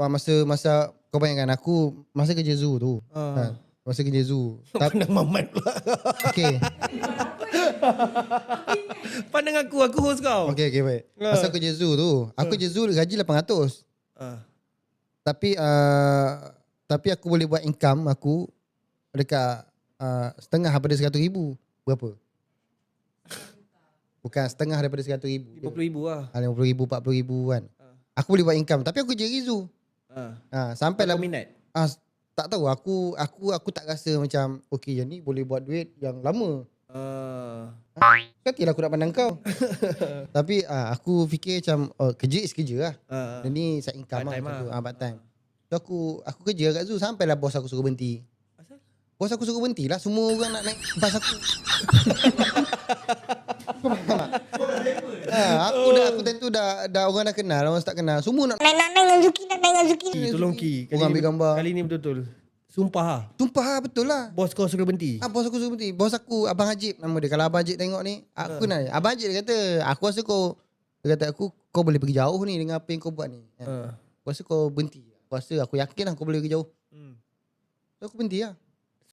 masa kau bayangkan aku masa kerja zoo tu. Masa kerja zoo. Pandang Mamat pula. Okay. Pandang aku host kau. Okay baik. Masa kerja zoo tu, aku kerja zoo gaji 800. Tapi aku boleh buat income aku dekat setengah daripada 100,000. Berapa? Bukan setengah daripada 100,000. 50,000 lah. 50,000, 40,000 kan. Aku boleh buat income. Tapi aku kerja zoo. Sampai lah. Minat? Tak tahu. Aku tak rasa macam okay yang ni boleh buat duit yang lama. Katilah aku nak pandang kau. Tapi aku fikir macam kerja is kerja lah. Dan ni side income lah. Part time. So aku kerja kat zoo sampailah bos aku suruh berhenti. Asal? Bos aku suruh berhenti lah. Semua orang nak naik bas aku. Aku time tu dah orang dah kenal, orang tak kenal. Semua nak naik dengan Zuki. Tolong Ki. Orang ambil gambar. Kali ni betul-betul. Sumpah lah. Sumpah betul lah. Bos kau suruh berhenti. Bos aku suruh berhenti. Bos aku Abang Hajib nama dia. Kalau Abang Hajib tengok ni, aku nak. Abang Hajib dia kata, aku rasa dia kata kau boleh pergi jauh ni dengan apa yang kau buat ni. Aku rasa kau berhenti. Aku yakin lah kau boleh pergi jauh. So aku berhenti lah.